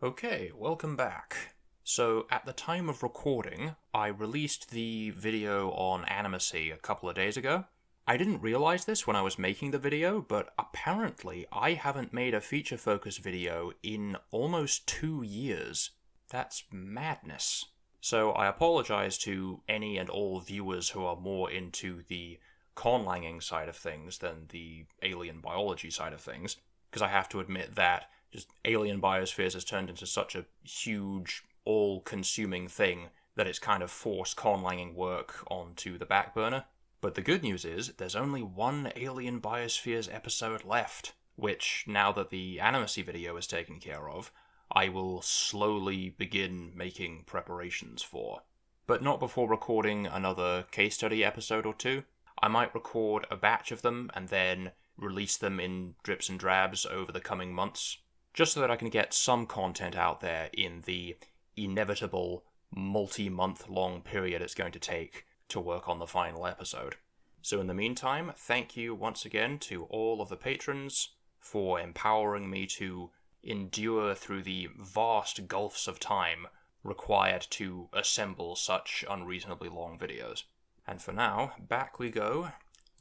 Okay, welcome back. So, at the time of recording, I released the video on animacy a couple of days ago. I didn't realize this when I was making the video, but apparently I haven't made a feature focus video in almost 2 years. That's madness. So I apologize to any and all viewers who are more into the conlanging side of things than the alien biology side of things, because I have to admit that just alien biospheres has turned into such a huge, all-consuming thing that it's kind of forced conlanging work onto the back burner. But the good news is, there's only one Alien Biospheres episode left, which, now that the animacy video is taken care of, I will slowly begin making preparations for. But not before recording another case study episode or two. I might record a batch of them and then release them in drips and drabs over the coming months, just so that I can get some content out there in the inevitable multi-month long period it's going to take to work on the final episode. So in the meantime, thank you once again to all of the patrons for empowering me to endure through the vast gulfs of time required to assemble such unreasonably long videos. And for now, back we go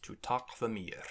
to Tak Vermeer.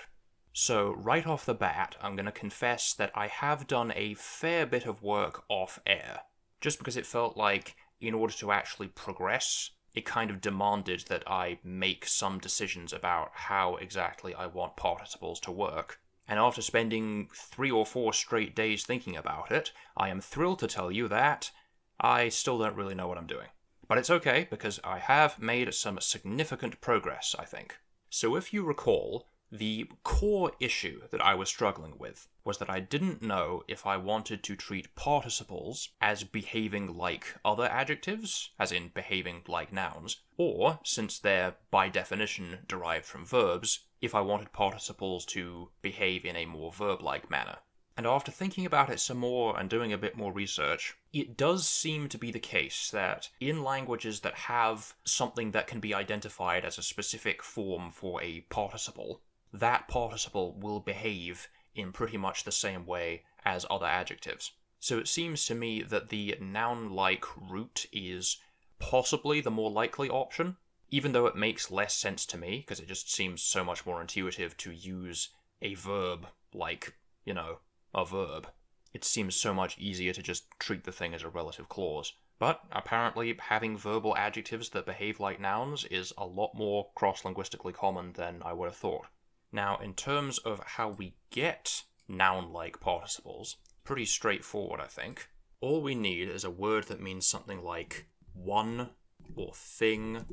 So, right off the bat, I'm going to confess that I have done a fair bit of work off-air, just because it felt like, in order to actually progress, it kind of demanded that I make some decisions about how exactly I want participles to work. And after spending 3 or 4 straight days thinking about it, I am thrilled to tell you that I still don't really know what I'm doing. But it's okay, because I have made some significant progress, I think. So if you recall, the core issue that I was struggling with was that I didn't know if I wanted to treat participles as behaving like other adjectives, as in behaving like nouns, or, since they're by definition derived from verbs, if I wanted participles to behave in a more verb-like manner. And after thinking about it some more and doing a bit more research, it does seem to be the case that in languages that have something that can be identified as a specific form for a participle, that participle will behave in pretty much the same way as other adjectives. So it seems to me that the noun-like route is possibly the more likely option, even though it makes less sense to me, because it just seems so much more intuitive to use a verb like, a verb. It seems so much easier to just treat the thing as a relative clause. But apparently having verbal adjectives that behave like nouns is a lot more cross-linguistically common than I would have thought. Now, in terms of how we get noun-like participles, pretty straightforward, I think. All we need is a word that means something like one, or thing,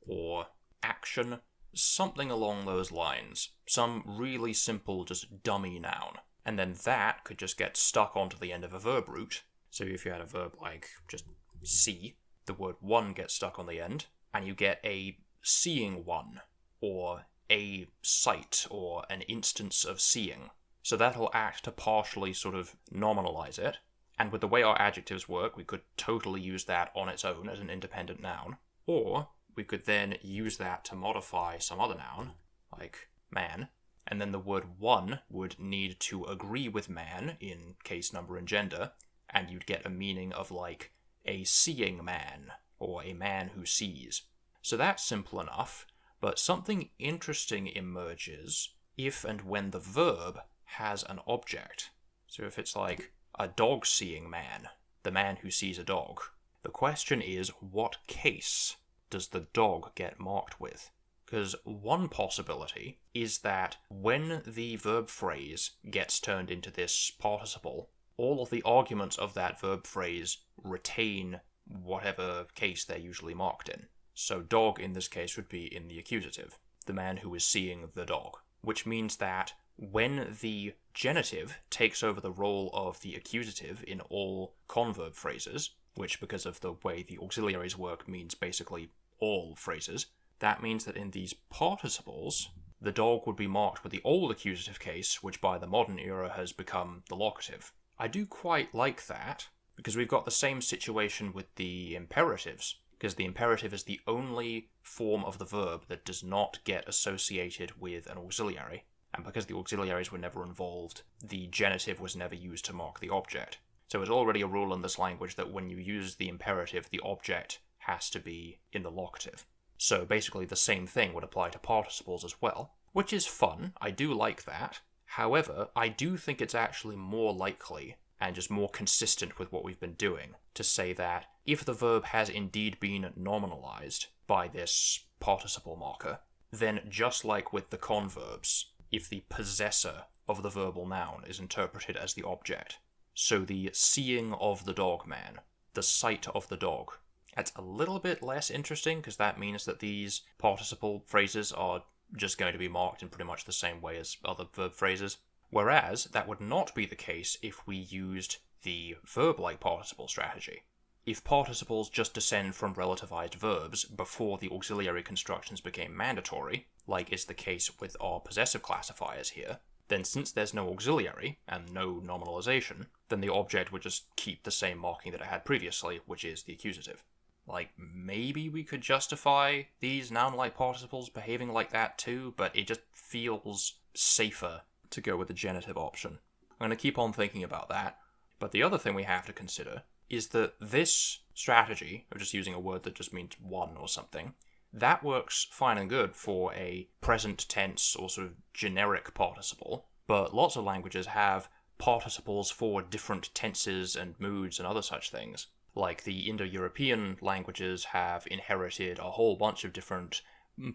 or action, something along those lines. Some really simple, just dummy noun. And then that could just get stuck onto the end of a verb root. So if you had a verb like just see, the word one gets stuck on the end, and you get a seeing one, or a sight, or an instance of seeing. So that'll act to partially sort of nominalize it. And with the way our adjectives work, we could totally use that on its own as an independent noun. Or we could then use that to modify some other noun, like man, and then the word one would need to agree with man in case, number, and gender, and you'd get a meaning of like a seeing man, or a man who sees. So that's simple enough, but something interesting emerges if and when the verb has an object. So if it's like a dog seeing man, the man who sees a dog, the question is, what case does the dog get marked with? Because one possibility is that when the verb phrase gets turned into this participle, all of the arguments of that verb phrase retain whatever case they're usually marked in. So dog in this case would be in the accusative, the man who is seeing the dog, which means that when the genitive takes over the role of the accusative in all converb phrases, which because of the way the auxiliaries work means basically all phrases, that means that in these participles, the dog would be marked with the old accusative case, which by the modern era has become the locative. I do quite like that, because we've got the same situation with the imperatives, because the imperative is the only form of the verb that does not get associated with an auxiliary, and because the auxiliaries were never involved, the genitive was never used to mark the object. So it's already a rule in this language that when you use the imperative, the object has to be in the locative. So basically the same thing would apply to participles as well, which is fun. I do like that. However, I do think it's actually more likely and just more consistent with what we've been doing to say that if the verb has indeed been nominalized by this participle marker, then just like with the converbs, if the possessor of the verbal noun is interpreted as the object, so the seeing of the dog man, the sight of the dog, that's a little bit less interesting because that means that these participle phrases are just going to be marked in pretty much the same way as other verb phrases. Whereas that would not be the case if we used the verb-like participle strategy. If participles just descend from relativized verbs before the auxiliary constructions became mandatory, like is the case with our possessive classifiers here, then since there's no auxiliary and no nominalization, then the object would just keep the same marking that it had previously, which is the accusative. Like, maybe we could justify these noun-like participles behaving like that too, but it just feels safer to go with the genitive option. I'm going to keep on thinking about that. But the other thing we have to consider is that this strategy, of just using a word that just means one or something, that works fine and good for a present tense or sort of generic participle, but lots of languages have participles for different tenses and moods and other such things. Like the Indo-European languages have inherited a whole bunch of different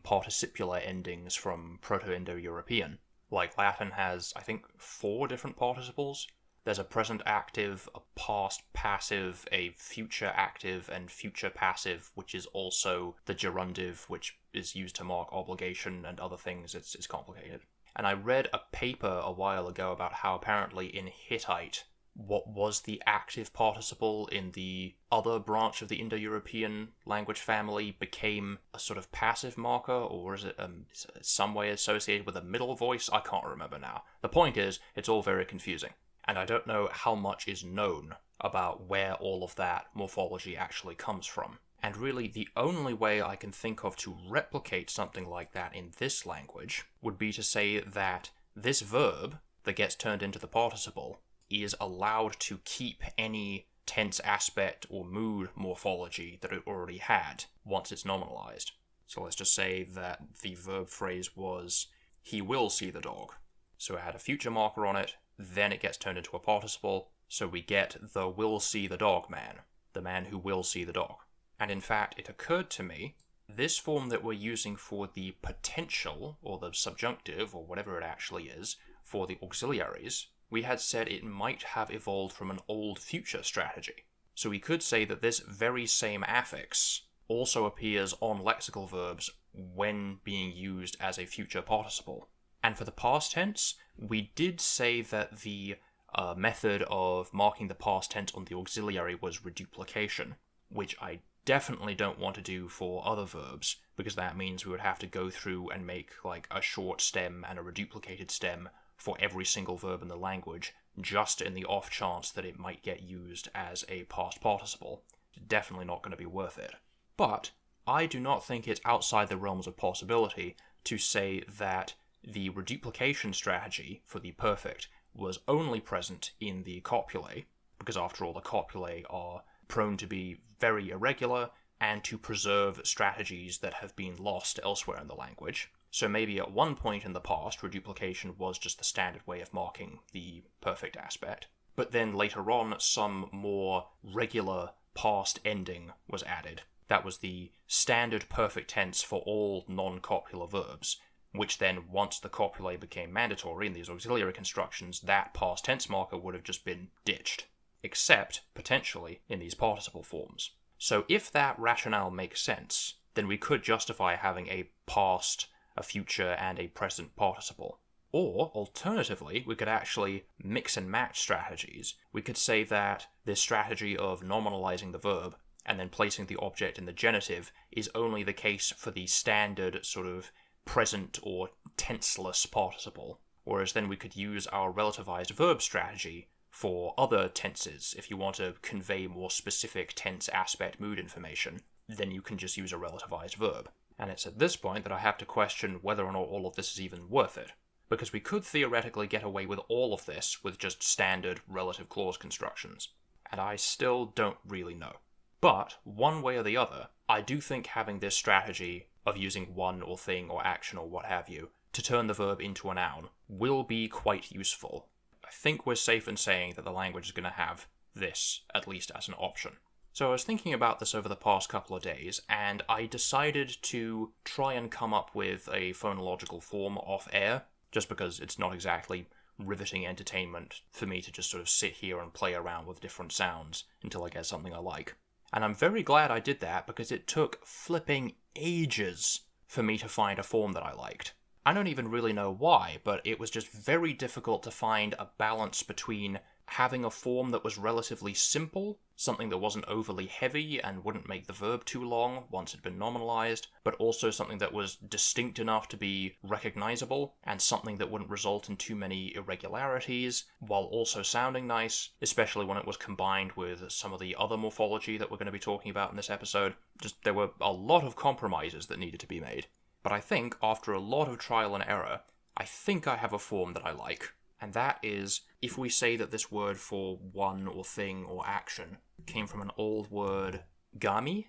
participular endings from Proto-Indo-European. Like Latin has, I think, 4 different participles. There's a present active, a past passive, a future active, and future passive, which is also the gerundive, which is used to mark obligation and other things. It's complicated. And I read a paper a while ago about how apparently in Hittite, what was the active participle in the other branch of the Indo-European language family became a sort of passive marker, or is it some way associated with a middle voice? I can't remember now. The point is, it's all very confusing. And I don't know how much is known about where all of that morphology actually comes from. And really, the only way I can think of to replicate something like that in this language would be to say that this verb that gets turned into the participle is allowed to keep any tense aspect or mood morphology that it already had once it's nominalized. So let's just say that the verb phrase was, he will see the dog. So it had a future marker on it, then it gets turned into a participle, so we get the will see the dog man, the man who will see the dog. And in fact, it occurred to me, this form that we're using for the potential, or the subjunctive, or whatever it actually is, for the auxiliaries, we had said it might have evolved from an old future strategy. So we could say that this very same affix also appears on lexical verbs when being used as a future participle. And for the past tense, we did say that the method of marking the past tense on the auxiliary was reduplication, which I definitely don't want to do for other verbs, because that means we would have to go through and make like a short stem and a reduplicated stem for every single verb in the language, just in the off chance that it might get used as a past participle. Definitely not going to be worth it. But I do not think it's outside the realms of possibility to say that the reduplication strategy for the perfect was only present in the copulae, because after all the copulae are prone to be very irregular and to preserve strategies that have been lost elsewhere in the language. So maybe at one point in the past, reduplication was just the standard way of marking the perfect aspect. But then later on, some more regular past ending was added. That was the standard perfect tense for all non-copular verbs, which then, once the copulae became mandatory in these auxiliary constructions, that past tense marker would have just been ditched, except, potentially, in these participle forms. So if that rationale makes sense, then we could justify having a past, a future, and a present participle. Or, alternatively, we could actually mix and match strategies. We could say that this strategy of nominalizing the verb and then placing the object in the genitive is only the case for the standard sort of present or tenseless participle, whereas then we could use our relativized verb strategy for other tenses. If you want to convey more specific tense aspect mood information, then you can just use a relativized verb. And it's at this point that I have to question whether or not all of this is even worth it, because we could theoretically get away with all of this with just standard relative clause constructions. and I still don't really know. But, one way or the other, I do think having this strategy of using one or thing or action or what have you to turn the verb into a noun will be quite useful. I think we're safe in saying that the language is going to have this, at least as an option. So I was thinking about this over the past couple of days, and I decided to try and come up with a phonological form off air, just because it's not exactly riveting entertainment for me to just sort of sit here and play around with different sounds until I get something I like. And I'm very glad I did that because it took flipping ages for me to find a form that I liked. I don't even really know why, but it was just very difficult to find a balance between having a form that was relatively simple, something that wasn't overly heavy and wouldn't make the verb too long once it had been nominalized, but also something that was distinct enough to be recognizable, and something that wouldn't result in too many irregularities, while also sounding nice, especially when it was combined with some of the other morphology that we're going to be talking about in this episode. There were a lot of compromises that needed to be made. But I think, after a lot of trial and error, I think I have a form that I like. And that is, if we say that this word for one or thing or action came from an old word, gami,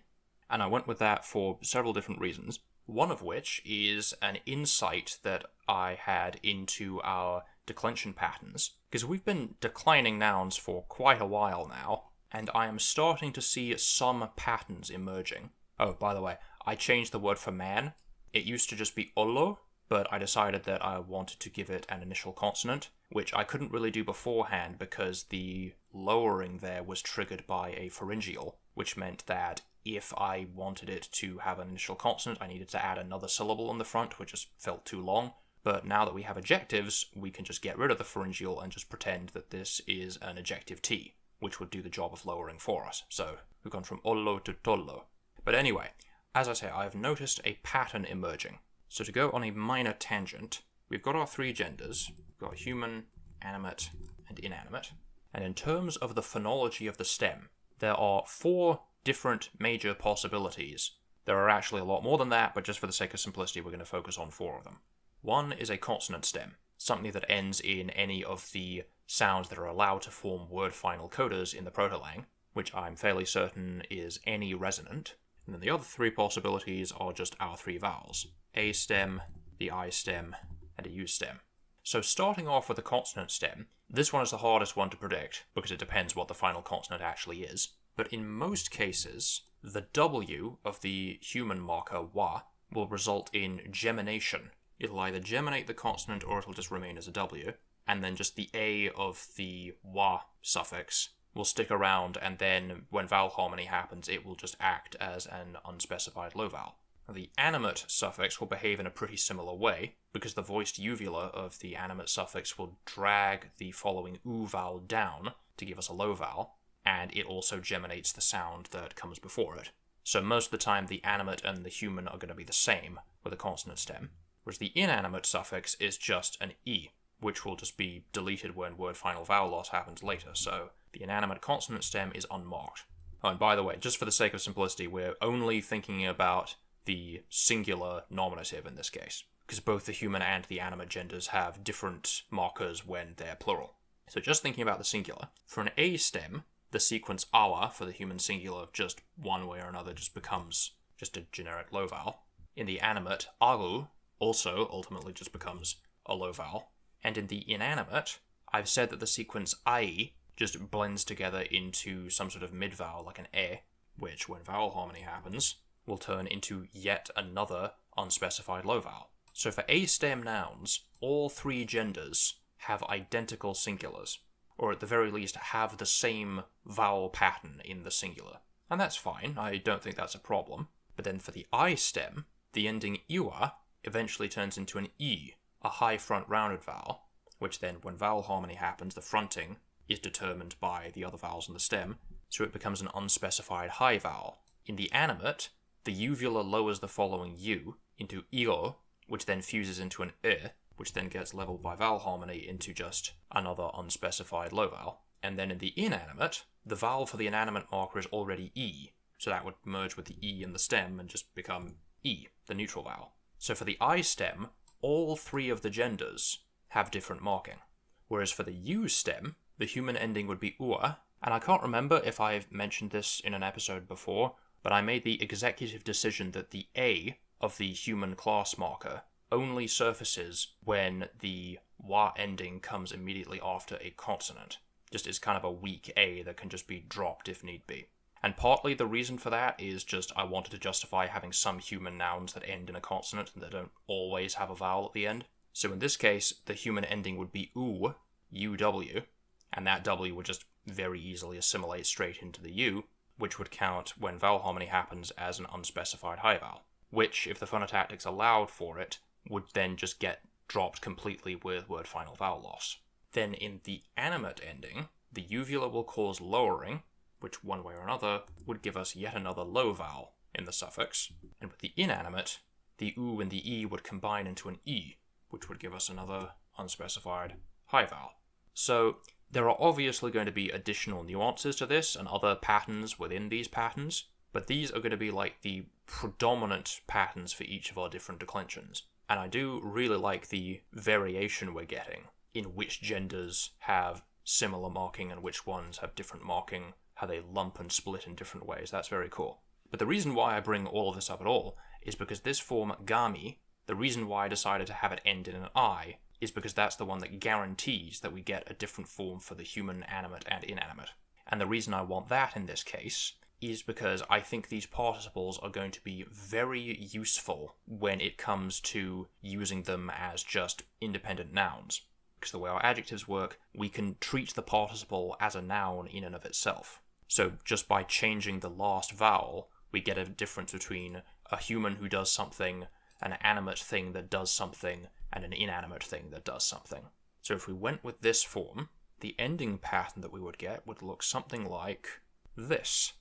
and I went with that for several different reasons, one of which is an insight that I had into our declension patterns, because we've been declining nouns for quite a while now, and I am starting to see some patterns emerging. Oh, by the way, I changed the word for man. It used to just be ollo, but I decided that I wanted to give it an initial consonant, which I couldn't really do beforehand because the lowering there was triggered by a pharyngeal, which meant that if I wanted it to have an initial consonant, I needed to add another syllable on the front, which just felt too long. But now that we have adjectives, we can just get rid of the pharyngeal and just pretend that this is an adjective T, which would do the job of lowering for us. So we've gone from ollo to tollo. But anyway, as I say, I've noticed a pattern emerging. So to go on a minor tangent, we've got our three genders. We've got human, animate, and inanimate. And in terms of the phonology of the stem, there are 4 different major possibilities. There are actually a lot more than that, but just for the sake of simplicity, we're going to focus on 4 of them. One is a consonant stem, something that ends in any of the sounds that are allowed to form word final codas in the proto-lang, which I'm fairly certain is any resonant. And then the other 3 possibilities are just our 3 vowels. A stem, the I stem, and a U stem. So starting off with the consonant stem, this one is the hardest one to predict, because it depends what the final consonant actually is. But in most cases, the W of the human marker wa will result in gemination. It'll either geminate the consonant or it'll just remain as a W, and then just the A of the wa suffix will stick around, and then when vowel harmony happens, it will just act as an unspecified low vowel. The animate suffix will behave in a pretty similar way, because the voiced uvula of the animate suffix will drag the following oo vowel down to give us a low vowel, and it also geminates the sound that comes before it. So most of the time the animate and the human are going to be the same with a consonant stem, whereas the inanimate suffix is just an e, which will just be deleted when word final vowel loss happens later, so the inanimate consonant stem is unmarked. Oh, and by the way, just for the sake of simplicity, we're only thinking about the singular nominative in this case, because both the human and the animate genders have different markers when they're plural. So just thinking about the singular, for an A stem, the sequence awa for the human singular just one way or another just becomes just a generic low vowel. In the animate, aru also ultimately just becomes a low vowel. And in the inanimate, I've said that the sequence ai just blends together into some sort of mid-vowel like an e, which when vowel harmony happens, will turn into yet another unspecified low vowel. So for A-stem nouns, all 3 genders have identical singulars, or at the very least have the same vowel pattern in the singular. And that's fine, I don't think that's a problem. But then for the I-stem, the ending iwa eventually turns into an e, a high front rounded vowel, which then when vowel harmony happens, the fronting is determined by the other vowels in the stem, so it becomes an unspecified high vowel. In the animate, the uvula lowers the following u into io, which then fuses into an e, which then gets leveled by vowel harmony into just another unspecified low vowel. And then in the inanimate, the vowel for the inanimate marker is already e, so that would merge with the e in the stem and just become e, the neutral vowel. So for the I stem, all 3 of the genders have different marking. Whereas for the U stem, the human ending would be ua, And I can't remember if I've mentioned this in an episode before, but I made the executive decision that the A of the human class marker only surfaces when the wa ending comes immediately after a consonant. Just is kind of a weak A that can just be dropped if need be. And partly the reason for that is just I wanted to justify having some human nouns that end in a consonant and that don't always have a vowel at the end. So in this case, the human ending would be U, UW, and that W would just very easily assimilate straight into the U, which would count when vowel harmony happens as an unspecified high vowel, which, if the phonotactics allowed for it, would then just get dropped completely with word final vowel loss. Then in the animate ending, the uvula will cause lowering, which one way or another would give us yet another low vowel in the suffix, and with the inanimate, the U and the E would combine into an E, which would give us another unspecified high vowel. So there are obviously going to be additional nuances to this and other patterns within these patterns, but these are going to be like the predominant patterns for each of our different declensions. And I do really like the variation we're getting in which genders have similar marking and which ones have different marking, how they lump and split in different ways. That's very cool. But the reason why I bring all of this up at all is because this form, gami, the reason why I decided to have it end in an I is because that's the one that guarantees that we get a different form for the human animate and inanimate. And the reason I want that in this case is because I think these participles are going to be very useful when it comes to using them as just independent nouns. Because the way our adjectives work, we can treat the participle as a noun in and of itself. So just by changing the last vowel, we get a difference between a human who does something, an animate thing that does something, and an inanimate thing that does something. So if we went with this form, the ending pattern that we would get would look something like this.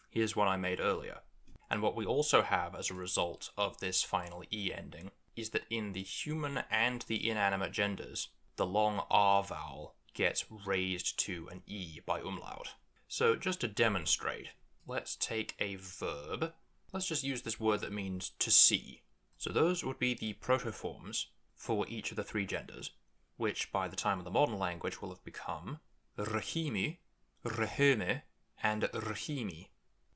Here's one I made earlier. And what we also have as a result of this final E ending is that in the human and the inanimate genders, the long R vowel gets raised to an E by umlaut. So just to demonstrate, let's take a verb. Let's just use this word that means to see. So those would be the protoforms for each of the three genders, which by the time of the modern language will have become rahimi, rahime, and rahimi.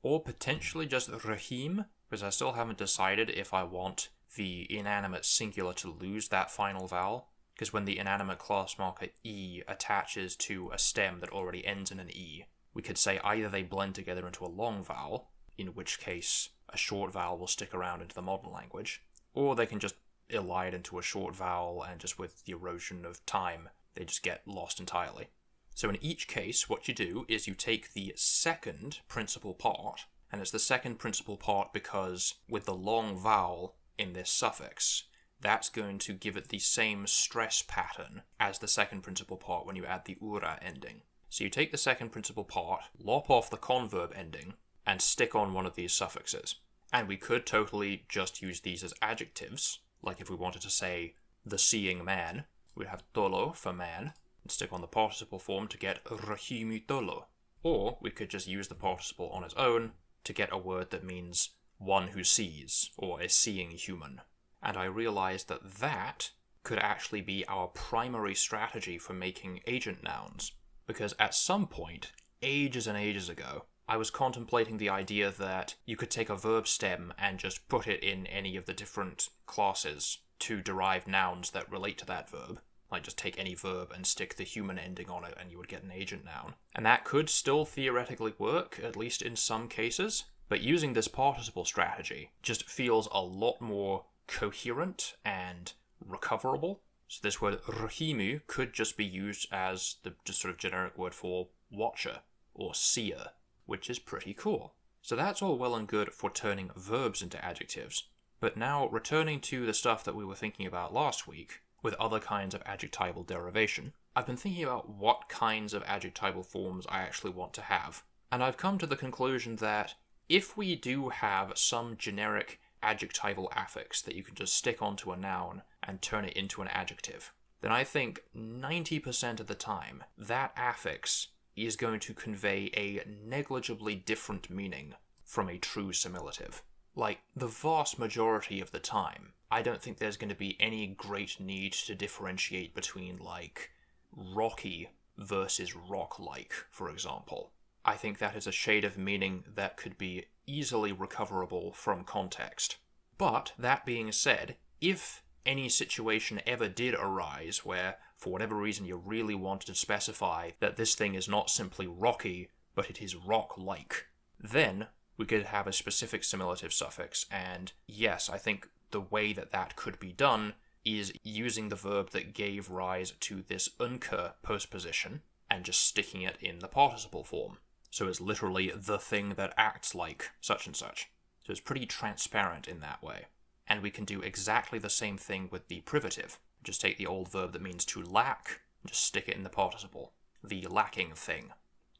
Or potentially just rahim, because I still haven't decided if I want the inanimate singular to lose that final vowel, because when the inanimate class marker E attaches to a stem that already ends in an E, we could say either they blend together into a long vowel, in which case a short vowel will stick around into the modern language, or they can just elide into a short vowel and just with the erosion of time, they just get lost entirely. So in each case, what you do is you take the second principal part, and it's the second principal part because with the long vowel in this suffix, that's going to give it the same stress pattern as the second principal part when you add the ura ending. So you take the second principal part, lop off the converb ending, and stick on one of these suffixes. And we could totally just use these as adjectives, like if we wanted to say the seeing man, we'd have tolo for man, and stick on the participle form to get rahimi tolo. Or we could just use the participle on its own to get a word that means one who sees, or a seeing human. And I realized that that could actually be our primary strategy for making agent nouns. Because at some point, ages and ages ago, I was contemplating the idea that you could take a verb stem and just put it in any of the different classes to derive nouns that relate to that verb. Like just take any verb and stick the human ending on it and you would get an agent noun. And that could still theoretically work, at least in some cases. But using this participle strategy just feels a lot more coherent and recoverable. So this word rahimu could just be used as the just sort of generic word for watcher or seer, which is pretty cool. So that's all well and good for turning verbs into adjectives. But now returning to the stuff that we were thinking about last week, with other kinds of adjectival derivation, I've been thinking about what kinds of adjectival forms I actually want to have. And I've come to the conclusion that if we do have some generic adjectival affix that you can just stick onto a noun and turn it into an adjective, then I think 90% of the time that affix is going to convey a negligibly different meaning from a true simulative. Like, the vast majority of the time, I don't think there's going to be any great need to differentiate between, like, rocky versus rock-like, for example. I think that is a shade of meaning that could be easily recoverable from context. But, that being said, if any situation ever did arise where, for whatever reason, you really wanted to specify that this thing is not simply rocky, but it is rock-like, then we could have a specific similative suffix, and yes, I think the way that that could be done is using the verb that gave rise to this unker postposition and just sticking it in the participle form. So it's literally the thing that acts like such and such. So it's pretty transparent in that way. And we can do exactly the same thing with the privative. Just take the old verb that means to lack, and just stick it in the participle. The lacking thing.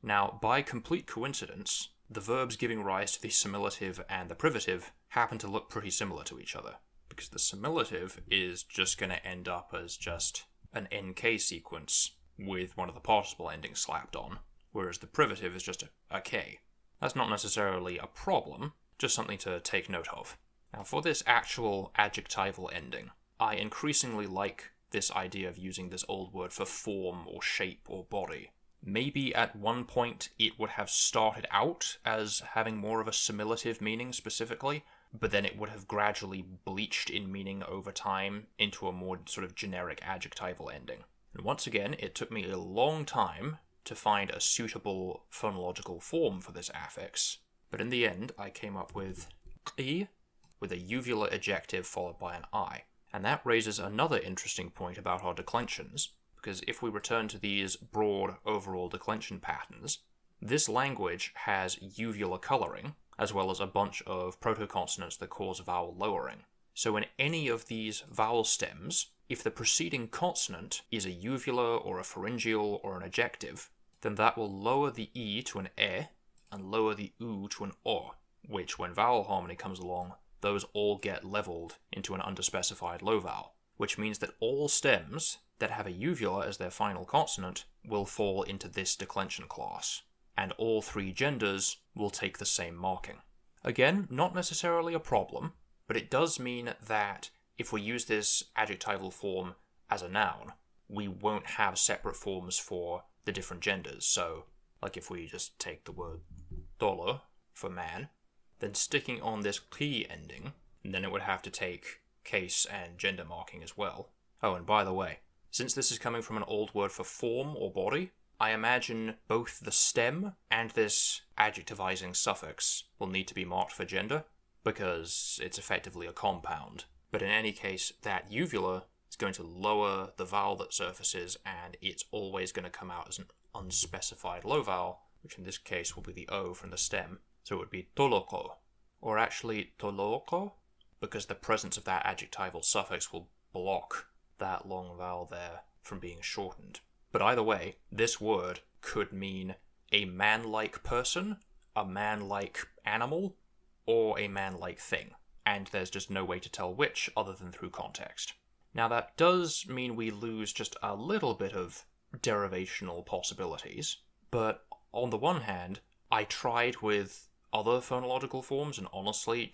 Now, by complete coincidence, the verbs giving rise to the similative and the privative happen to look pretty similar to each other. Because the similative is just going to end up as just an NK sequence with one of the participle endings slapped on, whereas the privative is just a K. That's not necessarily a problem, just something to take note of. Now for this actual adjectival ending, I increasingly like this idea of using this old word for form or shape or body. Maybe at one point it would have started out as having more of a similative meaning specifically, but then it would have gradually bleached in meaning over time into a more sort of generic adjectival ending. And once again, it took me a long time to find a suitable phonological form for this affix, but in the end I came up with I with a uvular adjective followed by an I. And that raises another interesting point about our declensions, because if we return to these broad overall declension patterns, this language has uvular coloring, as well as a bunch of protoconsonants that cause vowel lowering. So in any of these vowel stems, if the preceding consonant is a uvular or a pharyngeal or an adjective, then that will lower the E to an E and lower the U to an O, which when vowel harmony comes along, those all get leveled into an underspecified low vowel, which means that all stems that have a uvula as their final consonant will fall into this declension class, and all three genders will take the same marking. Again, not necessarily a problem, but it does mean that if we use this adjectival form as a noun, we won't have separate forms for the different genders. So, like if we just take the word tolo for man, then sticking on this ki ending, then it would have to take case and gender marking as well. Oh, and by the way, since this is coming from an old word for form or body, I imagine both the stem and this adjectivizing suffix will need to be marked for gender, because it's effectively a compound. But in any case, that uvula is going to lower the vowel that surfaces, and it's always going to come out as an unspecified low vowel, which in this case will be the O from the stem. So it would be toloko, or actually toloko, because the presence of that adjectival suffix will block that long vowel there from being shortened. But either way, this word could mean a man-like person, a man-like animal, or a man-like thing, and there's just no way to tell which other than through context. Now that does mean we lose just a little bit of derivational possibilities, but on the one hand, I tried with other phonological forms, and honestly,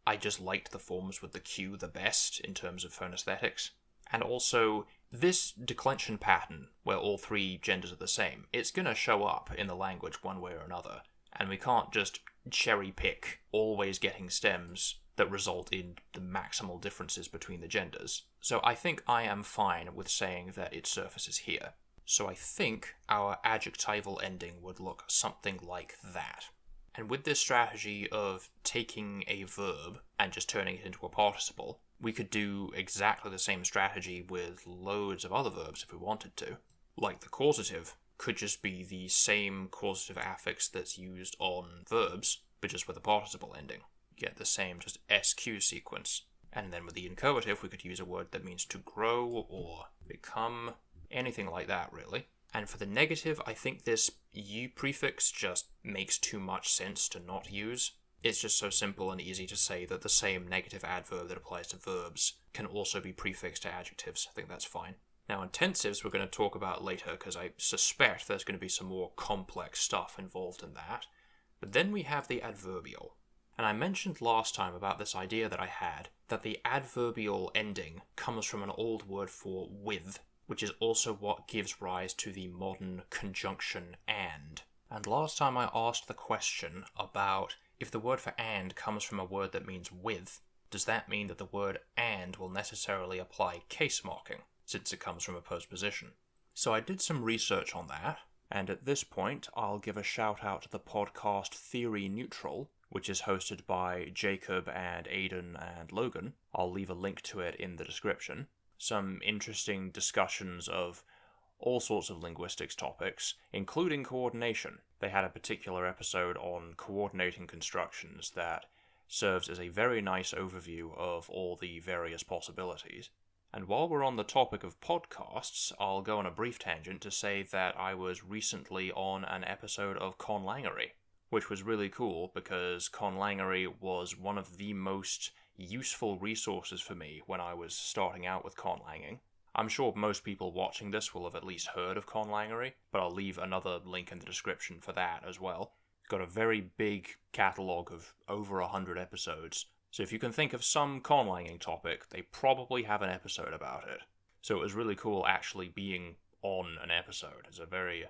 I just liked the forms with the Q the best in terms of phonesthetics. And also, this declension pattern, where all three genders are the same, it's going to show up in the language one way or another, and we can't just cherry pick always getting stems that result in the maximal differences between the genders. So I think I am fine with saying that it surfaces here. So I think our adjectival ending would look something like that. And with this strategy of taking a verb and just turning it into a participle, we could do exactly the same strategy with loads of other verbs if we wanted to. Like the causative could just be the same causative affix that's used on verbs, but just with a participle ending. You get the same just SQ sequence. And then with the inchoative, we could use a word that means to grow or become, anything like that really. And for the negative, I think this U prefix just makes too much sense to not use. It's just so simple and easy to say that the same negative adverb that applies to verbs can also be prefixed to adjectives. I think that's fine. Now, intensives we're going to talk about later, because I suspect there's going to be some more complex stuff involved in that. But then we have the adverbial. And I mentioned last time about this idea that I had, that the adverbial ending comes from an old word for with. which is also what gives rise to the modern conjunction and. And last time I asked the question about if the word for and comes from a word that means with, does that mean that the word and will necessarily apply case marking, since it comes from a postposition? So I did some research on that, and at this point I'll give a shout out to the podcast Theory Neutral, which is hosted by Jacob and Aidan and Logan. I'll leave a link to it in the description. Some interesting discussions of all sorts of linguistics topics, including coordination. They had a particular episode on coordinating constructions that serves as a very nice overview of all the various possibilities. And while we're on the topic of podcasts, I'll go on a brief tangent to say that I was recently on an episode of Conlangery, which was really cool because Conlangery was one of the most useful resources for me when I was starting out with conlanging. I'm sure most people watching this will have at least heard of Conlangery, but I'll leave another link in the description for that as well. It's got a very big catalogue of over 100 episodes, so if you can think of some conlanging topic, they probably have an episode about it. So it was really cool actually being on an episode. It's a very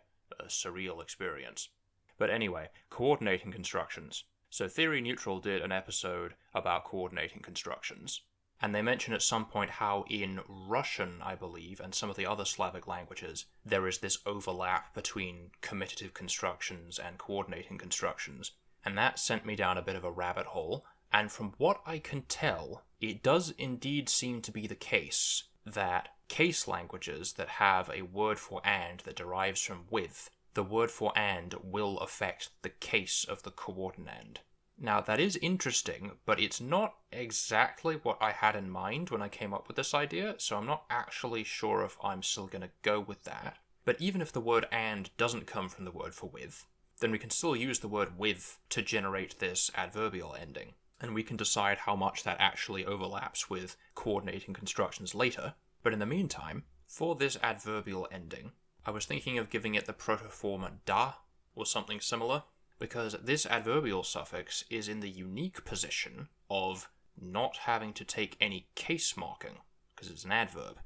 surreal experience. But anyway, coordinating constructions. So Theory Neutral did an episode about coordinating constructions. And they mention at some point how in Russian, I believe, and some of the other Slavic languages, there is this overlap between comitative constructions and coordinating constructions. And that sent me down a bit of a rabbit hole. And from what I can tell, it does indeed seem to be the case that case languages that have a word for and that derives from with, the word for and will affect the case of the coordinand. Now, that is interesting, but it's not exactly what I had in mind when I came up with this idea, so I'm not actually sure if I'm still going to go with that. But even if the word and doesn't come from the word for with, then we can still use the word with to generate this adverbial ending. And we can decide how much that actually overlaps with coordinating constructions later. But in the meantime, for this adverbial ending, I was thinking of giving it the protoform da, or something similar, because this adverbial suffix is in the unique position of not having to take any case marking, because it's an adverb.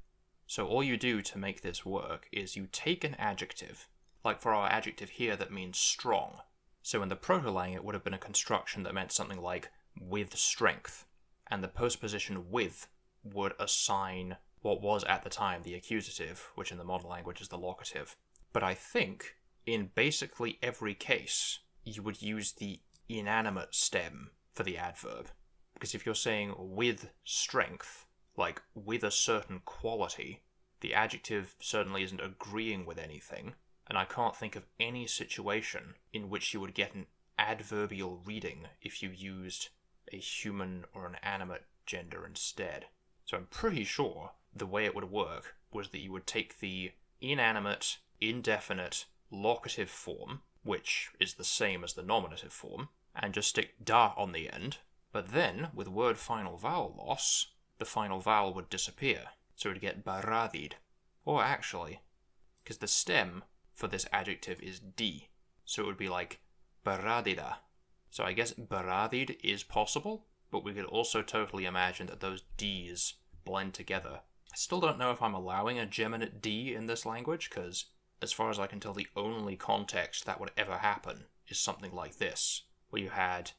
So all you do to make this work is you take an adjective, like for our adjective here that means strong. So in the proto-lang it would have been a construction that meant something like with strength, and the postposition with would assign what was at the time the accusative, which in the modern language is the locative. But I think in basically every case you would use the inanimate stem for the adverb, because if you're saying with strength, like with a certain quality, the adjective certainly isn't agreeing with anything, and I can't think of any situation in which you would get an adverbial reading if you used a human or an animate gender instead. So I'm pretty sure the way it would work was that you would take the inanimate, indefinite, locative form, which is the same as the nominative form, and just stick da on the end, but then, with word final vowel loss, the final vowel would disappear, so it would get baradid. Or actually, because the stem for this adjective is d, so it would be like baradida. So I guess baradid is possible, but we could also totally imagine that those d's blend together. I still don't know if I'm allowing a geminate d in this language, because as far as I can tell, the only context that would ever happen is something like this, where you had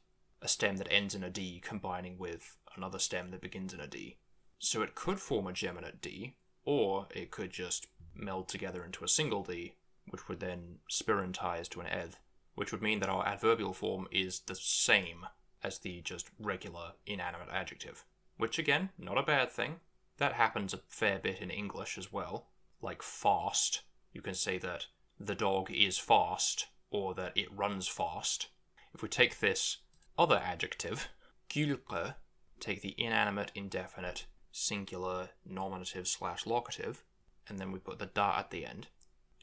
a stem that ends in a d combining with another stem that begins in a d. So it could form a geminate d, or it could just meld together into a single d, which would then spirantize to an eth, which would mean that our adverbial form is the same as the just regular inanimate adjective. Which again, not a bad thing. That happens a fair bit in English as well. Like fast, you can say that the dog is fast, or that it runs fast. If we take this other adjective, gülke, take the inanimate, indefinite, singular, nominative / locative, and then we put the da at the end.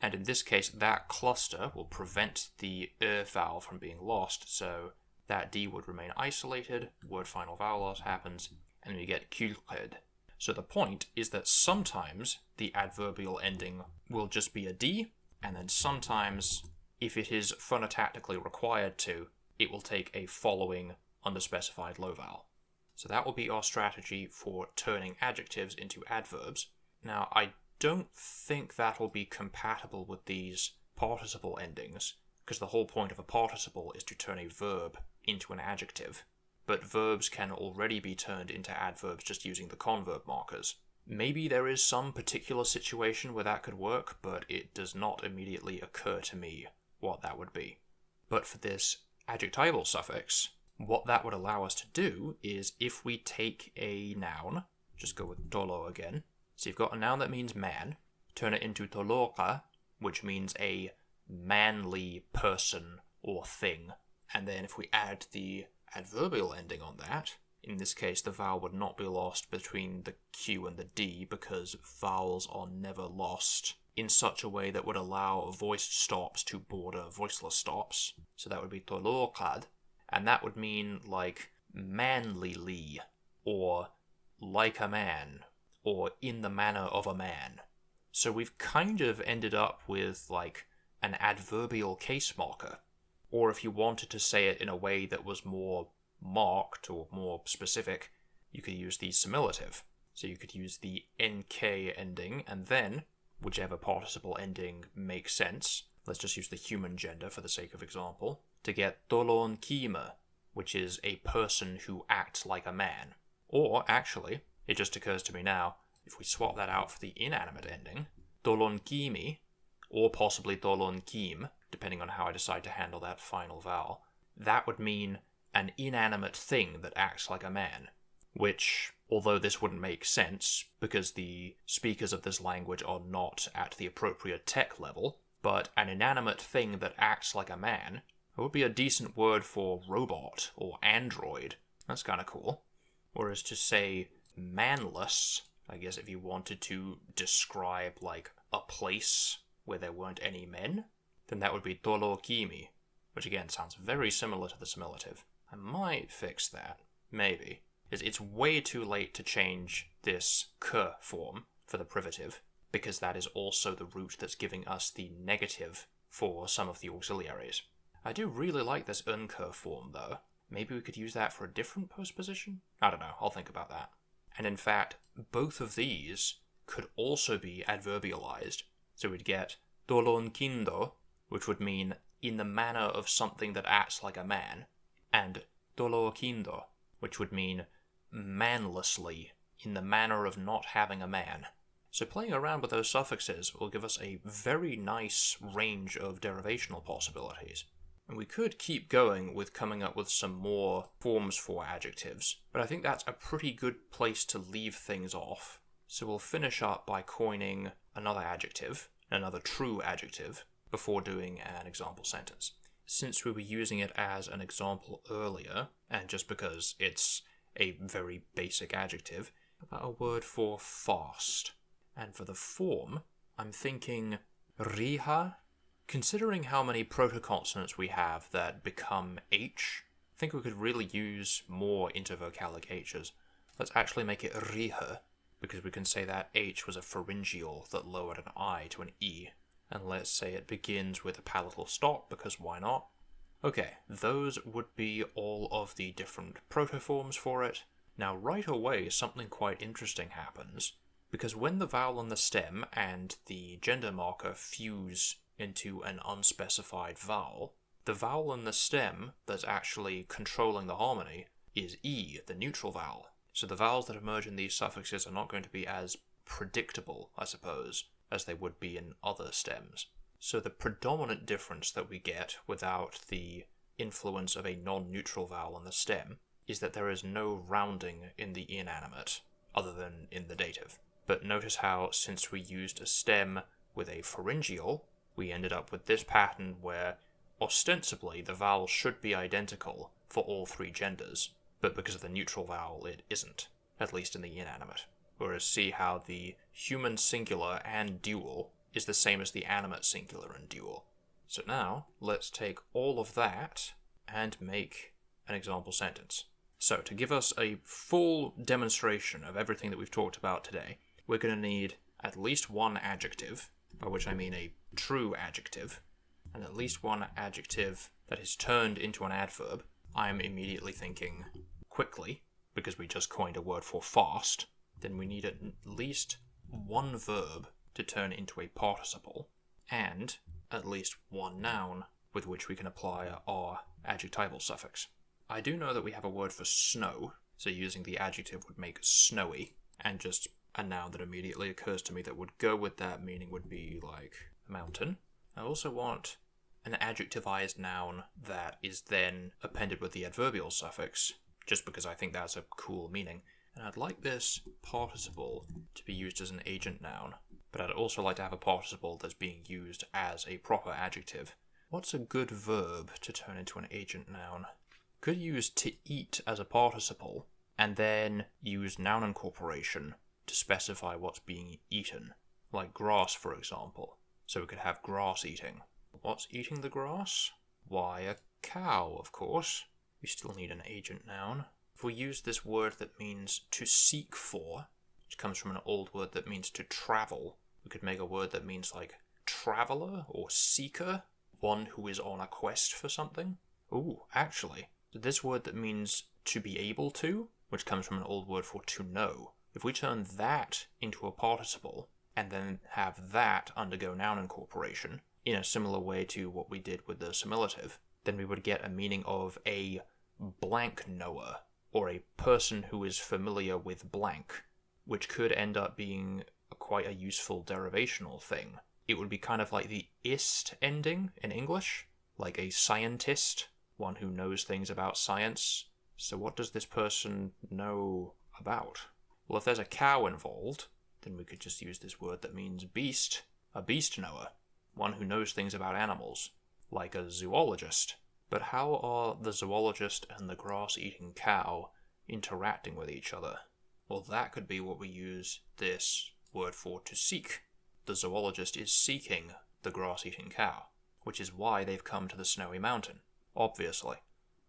And in this case, that cluster will prevent the vowel from being lost, so that d would remain isolated, word final vowel loss happens, and we get gülked. So the point is that sometimes the adverbial ending will just be a d, and then sometimes, if it is phonotactically required to, it will take a following underspecified low vowel. So that will be our strategy for turning adjectives into adverbs. Now, I don't think that'll be compatible with these participle endings, because the whole point of a participle is to turn a verb into an adjective. But verbs can already be turned into adverbs just using the converb markers. Maybe there is some particular situation where that could work, but it does not immediately occur to me what that would be. But for this adjectival suffix, what that would allow us to do is if we take a noun, just go with tolo again. So you've got a noun that means man, turn it into toloka, which means a manly person or thing. And then if we add the adverbial ending on that, in this case the vowel would not be lost between the Q and the D because vowels are never lost in such a way that would allow voiced stops to border voiceless stops. So that would be tolokad, and that would mean like manlyly, or like a man, or in the manner of a man. So we've kind of ended up with like an adverbial case marker. Or if you wanted to say it in a way that was more marked or more specific, you could use the similative. So you could use the nk ending, and then, whichever participle ending makes sense, let's just use the human gender for the sake of example, to get tolon kime, which is a person who acts like a man. Or, actually, it just occurs to me now, if we swap that out for the inanimate ending, tolon kimi, or possibly tolon kim, depending on how I decide to handle that final vowel, that would mean an inanimate thing that acts like a man. Which, although this wouldn't make sense, because the speakers of this language are not at the appropriate tech level, but an inanimate thing that acts like a man, it would be a decent word for robot or android. That's kind of cool. Whereas to say manless, I guess if you wanted to describe like a place where there weren't any men, then that would be tolokimi, which again sounds very similar to the similative. I might fix that. Maybe. It's way too late to change this k form for the privative, because that is also the root that's giving us the negative for some of the auxiliaries. I do really like this unk form, though. Maybe we could use that for a different postposition? I don't know, I'll think about that. And in fact, both of these could also be adverbialized. So we'd get tolonkindo, which would mean in the manner of something that acts like a man, and tolokindo, which would mean manlessly, in the manner of not having a man. So playing around with those suffixes will give us a very nice range of derivational possibilities. And we could keep going with coming up with some more forms for adjectives, but I think that's a pretty good place to leave things off. So we'll finish up by coining another adjective, another true adjective, before doing an example sentence. Since we were using it as an example earlier, and just because it's a very basic adjective, a word for fast. And for the form, I'm thinking riha. Considering how many protoconsonants we have that become H, I think we could really use more intervocalic H's. Let's actually make it riha, because we can say that H was a pharyngeal that lowered an I to an E. And let's say it begins with a palatal stop, because why not? Okay, those would be all of the different protoforms for it. Now right away something quite interesting happens, because when the vowel and the stem and the gender marker fuse into an unspecified vowel, the vowel and the stem that's actually controlling the harmony is E, the neutral vowel. So the vowels that emerge in these suffixes are not going to be as predictable, I suppose, as they would be in other stems. So the predominant difference that we get without the influence of a non-neutral vowel in the stem is that there is no rounding in the inanimate, other than in the dative. But notice how, since we used a stem with a pharyngeal, we ended up with this pattern where, ostensibly, the vowel should be identical for all three genders, but because of the neutral vowel, it isn't, at least in the inanimate. Whereas see how the human singular and dual is the same as the animate singular and dual. So now, let's take all of that and make an example sentence. So, to give us a full demonstration of everything that we've talked about today, we're going to need at least one adjective, by which I mean a true adjective, and at least one adjective that is turned into an adverb. I'm immediately thinking quickly, because we just coined a word for fast. Then we need at least one verb to turn into a participle, and at least one noun with which we can apply our adjectival suffix. I do know that we have a word for snow, so using the adjective would make snowy, and just a noun that immediately occurs to me that would go with that meaning would be like mountain. I also want an adjectivized noun that is then appended with the adverbial suffix, just because I think that's a cool meaning. And I'd like this participle to be used as an agent noun, but I'd also like to have a participle that's being used as a proper adjective. What's a good verb to turn into an agent noun? Could use to eat as a participle, and then use noun incorporation to specify what's being eaten, like grass, for example. So we could have grass eating. What's eating the grass? Why, a cow, of course. We still need an agent noun. If we use this word that means to seek for, which comes from an old word that means to travel, we could make a word that means like traveller or seeker, one who is on a quest for something. Ooh, actually, this word that means to be able to, which comes from an old word for to know, if we turn that into a participle, and then have that undergo noun incorporation, in a similar way to what we did with the similitive, then we would get a meaning of a blank knower, or a person who is familiar with blank, which could end up being quite a useful derivational thing. It would be kind of like the ist ending in English, like a scientist, one who knows things about science. So what does this person know about? Well, if there's a cow involved, then we could just use this word that means beast, a beast knower, one who knows things about animals, like a zoologist. But how are the zoologist and the grass-eating cow interacting with each other? Well, that could be what we use this word for, to seek. The zoologist is seeking the grass-eating cow, which is why they've come to the snowy mountain, obviously.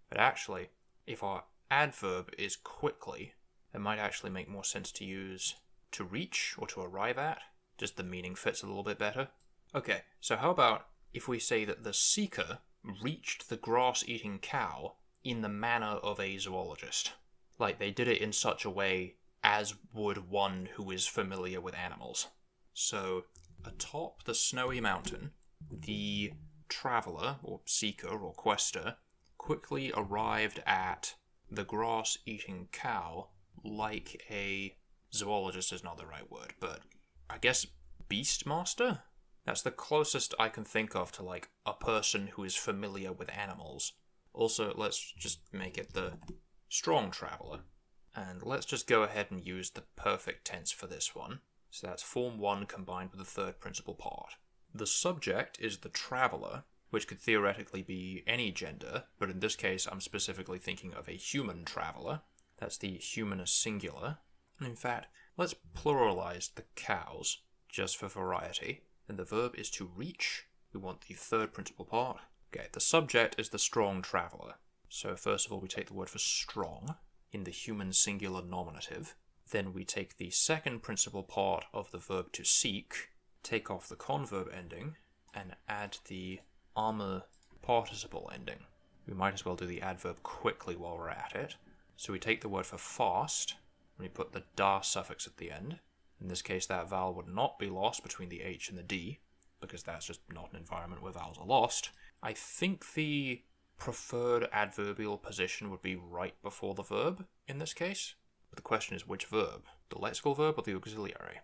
But actually, if our adverb is quickly, it might actually make more sense to use to reach or to arrive at. Just the meaning fits a little bit better. Okay, so how about if we say that the seeker reached the grass-eating cow in the manner of a zoologist? Like, they did it in such a way as would one who is familiar with animals. So, atop the snowy mountain, the traveller, or seeker, or quester, quickly arrived at the grass-eating cow like a zoologist is not the right word, but I guess beastmaster? That's the closest I can think of to like a person who is familiar with animals. Also, let's just make it the strong traveller. And let's just go ahead and use the perfect tense for this one. So that's form 1 combined with the third principal part. The subject is the traveller, which could theoretically be any gender, but in this case I'm specifically thinking of a human traveller. That's the humanus singular. And in fact, let's pluralize the cows, just for variety. And the verb is to reach. We want the third principal part. Okay, the subject is the strong traveller. So first of all we take the word for strong in the human singular nominative. Then we take the second principal part of the verb to seek, take off the converb ending, and add the armor participle ending. We might as well do the adverb quickly while we're at it. So we take the word for fast, and we put the da suffix at the end. In this case, that vowel would not be lost between the H and the D, because that's just not an environment where vowels are lost. I think the preferred adverbial position would be right before the verb in this case. But the question is which verb? The lexical verb or the auxiliary?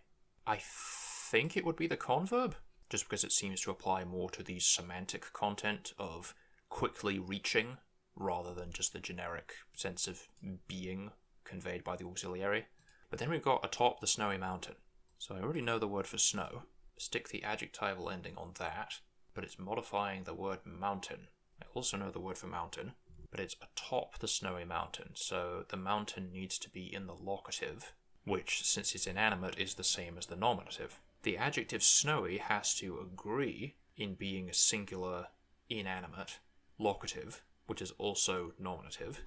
I think it would be the converb, just because it seems to apply more to the semantic content of quickly reaching, rather than just the generic sense of being conveyed by the auxiliary. But then we've got atop the snowy mountain. So I already know the word for snow. Stick the adjectival ending on that, but it's modifying the word mountain. I also know the word for mountain, but it's atop the snowy mountain, so the mountain needs to be in the locative, which, since it's inanimate, is the same as the nominative. The adjective snowy has to agree in being a singular, inanimate, locative, which is also nominative,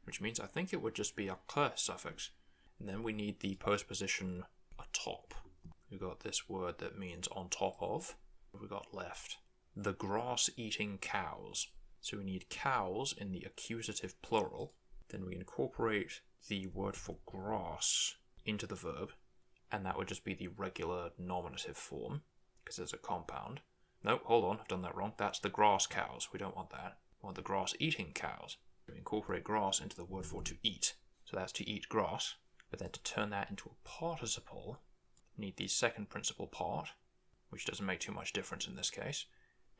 which means I think it would just be a k suffix. And then we need the postposition atop. We've got this word that means on top of. What have we got left? The grass-eating cows. So we need cows in the accusative plural. Then we incorporate the word for grass into the verb. and that would just be the regular nominative form, because it's a compound. No, hold on, I've done that wrong. That's the grass cows. We don't want that. We want the grass-eating cows. We incorporate grass into the word for to eat. So that's to eat grass. But then to turn that into a participle, we need the second principal part, which doesn't make too much difference in this case,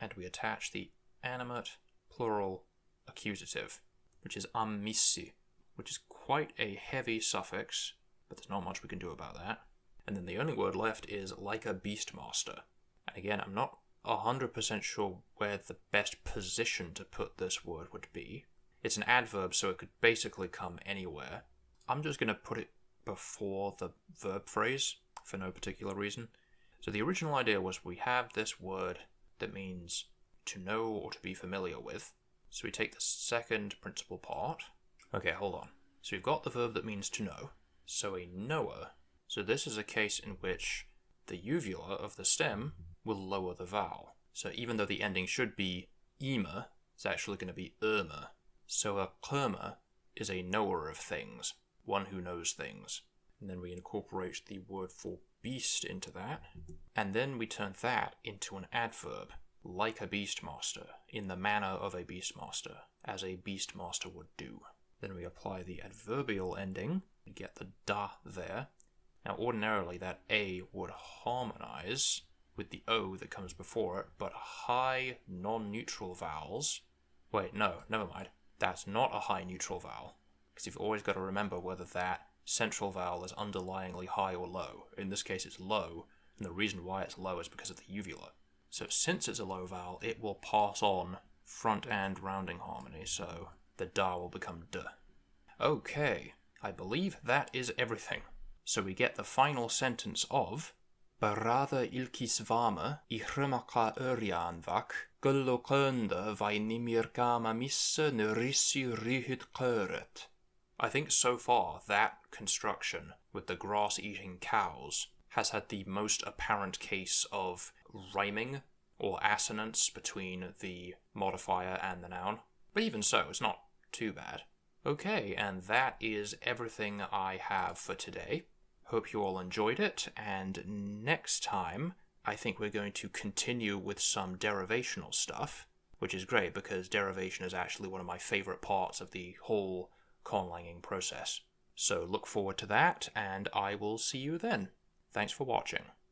and we attach the animate plural accusative, which is ammissi, which is quite a heavy suffix, but there's not much we can do about that. And then the only word left is like a beastmaster. And again, I'm not 100% sure where the best position to put this word would be. It's an adverb, so it could basically come anywhere. I'm just going to put it before the verb phrase for no particular reason. So the original idea was we have this word that means to know or to be familiar with. So we take the second principal part. Okay, hold on. So we've got the verb that means to know. So a knower. So this is a case in which the uvula of the stem will lower the vowel. So even though the ending should be ima, it's actually going to be irma. So a kerma is a knower of things, one who knows things. And then we incorporate the word for beast into that, and then we turn that into an adverb, like a beastmaster, in the manner of a beastmaster, as a beastmaster would do. Then we apply the adverbial ending, and get the da there. Now ordinarily that a would harmonize with the o that comes before it, but high non-neutral vowels... Wait, no, never mind. That's not a high neutral vowel, because you've always got to remember whether that central vowel is underlyingly high or low. In this case it's low, and the reason why it's low is because of the uvula. So since it's a low vowel, it will pass on front and rounding harmony, so the da will become d. Okay, I believe that is everything. So we get the final sentence of Barada ilkis vama I hrymaka urian vak, gullokunda vai nimir gama missa nerisi rihit qeret. I think so far that construction with the grass-eating cows has had the most apparent case of rhyming or assonance between the modifier and the noun. But even so, it's not too bad. Okay, and that is everything I have for today. Hope you all enjoyed it, and next time I think we're going to continue with some derivational stuff, which is great because derivation is actually one of my favourite parts of the whole Conlanging process. So look forward to that, and I will see you then. Thanks for watching.